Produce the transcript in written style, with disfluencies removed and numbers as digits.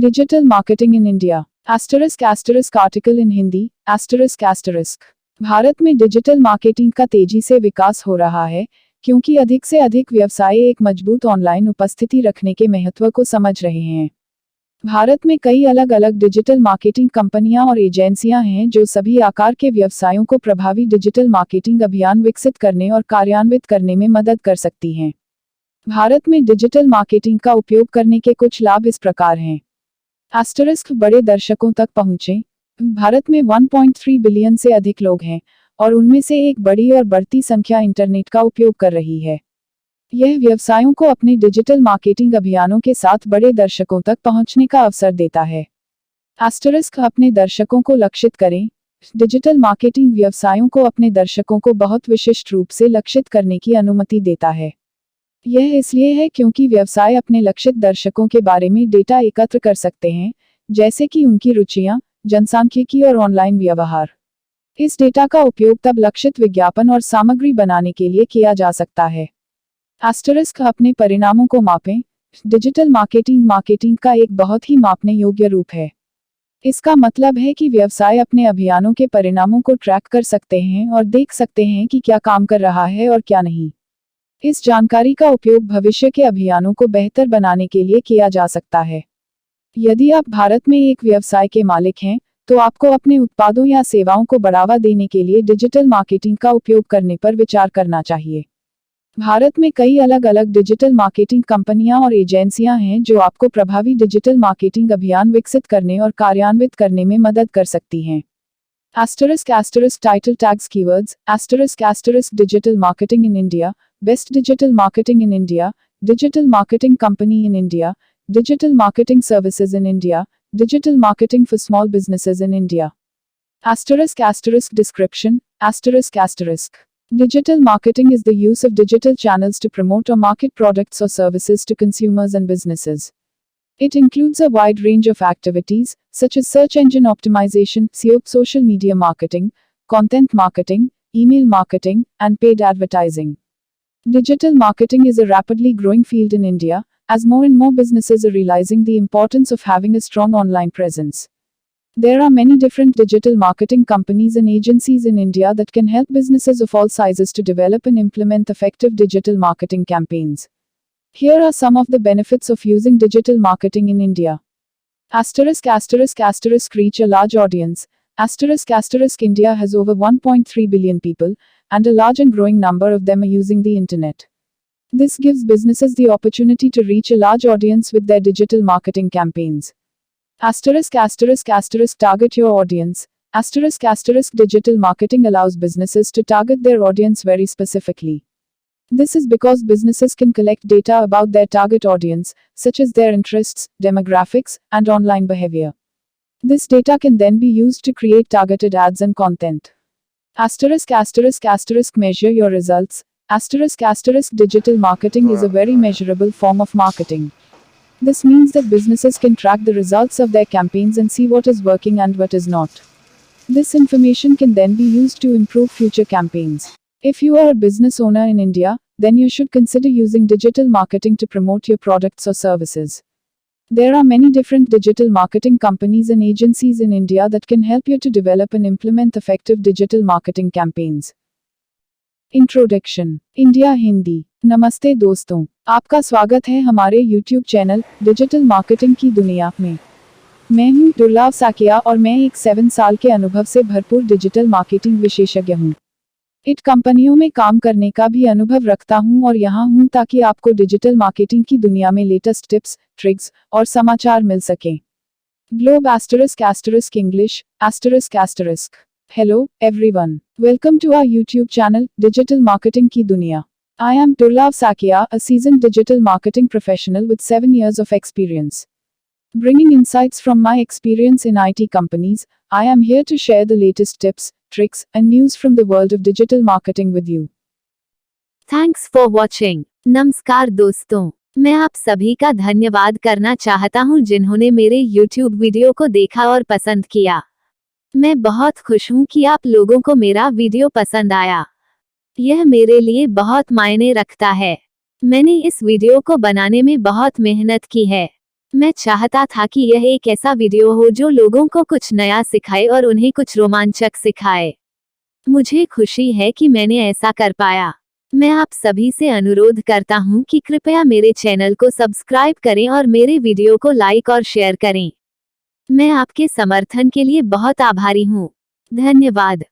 Digital marketing in India ** article in Hindi **। Bharat में digital marketing का तेजी से विकास हो रहा है, क्योंकि अधिक से अधिक व्यवसाय एक मजबूत ऑनलाइन उपस्थिति रखने के महत्व को समझ रहे हैं। भारत में कई अलग अलग डिजिटल मार्केटिंग कंपनियां और एजेंसियां हैं जो सभी आकार के व्यवसायों को प्रभावी डिजिटल मार्केटिंग अभियान विकसित करने और कार्यान्वित करने में मदद कर सकती हैं। भारत में डिजिटल मार्केटिंग का उपयोग करने के कुछ लाभ इस प्रकार हैं। बड़े दर्शकों तक पहुंचे। भारत में 1.3 बिलियन से अधिक लोग हैं और उनमें से एक बड़ी और बढ़ती संख्या इंटरनेट का उपयोग कर रही है। यह व्यवसायों को अपने डिजिटल मार्केटिंग अभियानों के साथ बड़े दर्शकों तक पहुंचने का अवसर देता है। अपने दर्शकों को लक्षित करें। डिजिटल मार्केटिंग व्यवसायों को अपने दर्शकों को बहुत विशिष्ट रूप से लक्षित करने की अनुमति देता है। यह इसलिए है क्योंकि व्यवसाय अपने लक्षित दर्शकों के बारे में डेटा एकत्र कर सकते हैं, जैसे कि उनकी रुचियां, जनसांख्यिकी और ऑनलाइन व्यवहार। इस डेटा का उपयोग तब लक्षित विज्ञापन और सामग्री बनाने के लिए किया जा सकता है। अपने परिणामों को मापें। डिजिटल मार्केटिंग का एक बहुत ही मापने योग्य रूप है। इसका मतलब है कि व्यवसाय अपने अभियानों के परिणामों को ट्रैक कर सकते हैं और देख सकते हैं कि क्या काम कर रहा है और क्या नहीं। इस जानकारी का उपयोग भविष्य के अभियानों को बेहतर बनाने के लिए किया जा सकता है। यदि आप भारत में एक व्यवसाय के मालिक हैं, तो आपको अपने उत्पादों या सेवाओं को बढ़ावा देने के लिए डिजिटल मार्केटिंग का उपयोग करने पर विचार करना चाहिए। भारत में कई अलग अलग डिजिटल मार्केटिंग कंपनियां और एजेंसियां हैं जो आपको प्रभावी डिजिटल मार्केटिंग अभियान विकसित करने और कार्यान्वित करने में मदद कर सकती हैं। Title tags keywords digital marketing in India, best digital marketing in India, digital marketing company in India, digital marketing services in India, digital marketing for small businesses in India. Description Digital marketing is the use of digital channels to promote or market products or services to consumers and businesses. It includes a wide range of activities, such as search engine optimization, SEO, social media marketing, content marketing, email marketing, and paid advertising. Digital marketing is a rapidly growing field in India, as more and more businesses are realizing the importance of having a strong online presence. There are many different digital marketing companies and agencies in India that can help businesses of all sizes to develop and implement effective digital marketing campaigns. Here are some of the benefits of using digital marketing in India. Reach a large audience. India has over 1.3 billion people, and a large and growing number of them are using the internet. This gives businesses the opportunity to reach a large audience with their digital marketing campaigns. Target your audience. Digital marketing allows businesses to target their audience very specifically. This is because businesses can collect data about their target audience, such as their interests, demographics, and online behavior. This data can then be used to create targeted ads and content. Measure your results. Digital marketing is a very measurable form of marketing. This means that businesses can track the results of their campaigns and see what is working and what is not. This information can then be used to improve future campaigns. If you are a business owner in India, then you should consider using digital marketing to promote your products or services. There are many different digital marketing companies and agencies in India that can help you to develop and implement effective digital marketing campaigns. Introduction India Hindi. नमस्ते दोस्तों, आपका स्वागत है हमारे YouTube channel digital marketing की दुनिया में। मैं हूं दुर्लभ साकिया और मैं एक 7 साल के अनुभव से भरपूर डिजिटल मार्केटिंग विशेषज्ञ हूं। इट कंपनियों में काम करने का भी अनुभव रखता हूं और यहां हूं ताकि आपको डिजिटल मार्केटिंग की दुनिया में लेटेस्ट टिप्स, ट्रिक्स और समाचार मिल सकें। Globe English ***. Hello, everyone. Welcome to our YouTube channel, Digital Marketing Ki Duniya. I am Durlab Sakia, a seasoned digital marketing professional with 7 years of experience. Bringing insights from my experience in IT companies, I am here to share the latest tips, tricks, and news from the world of digital marketing with you. Thanks for watching. नमस्कार दोस्तों, मैं आप सभी का धन्यवाद करना चाहता हूं जिन्होंने मेरे YouTube वीडियो को देखा और पसंद किया। मैं बहुत खुश हूं कि आप लोगों को मेरा वीडियो पसंद आया। यह मेरे लिए बहुत मायने रखता है। मैंने इस वीडियो को बनाने में बहुत मेहनत की है। मैं चाहता था कि यह एक ऐसा वीडियो हो जो लोगों को कुछ नया सिखाए और उन्हें कुछ रोमांचक सिखाए। मुझे खुशी है कि मैंने ऐसा कर पाया। मैं आप सभी से अनुरोध करता हूं कि कृपया मेरे चैनल को सब्सक्राइब करें और मेरे वीडियो को लाइक और शेयर करें। मैं आपके समर्थन के लिए बहुत आभारी हूं। धन्यवाद।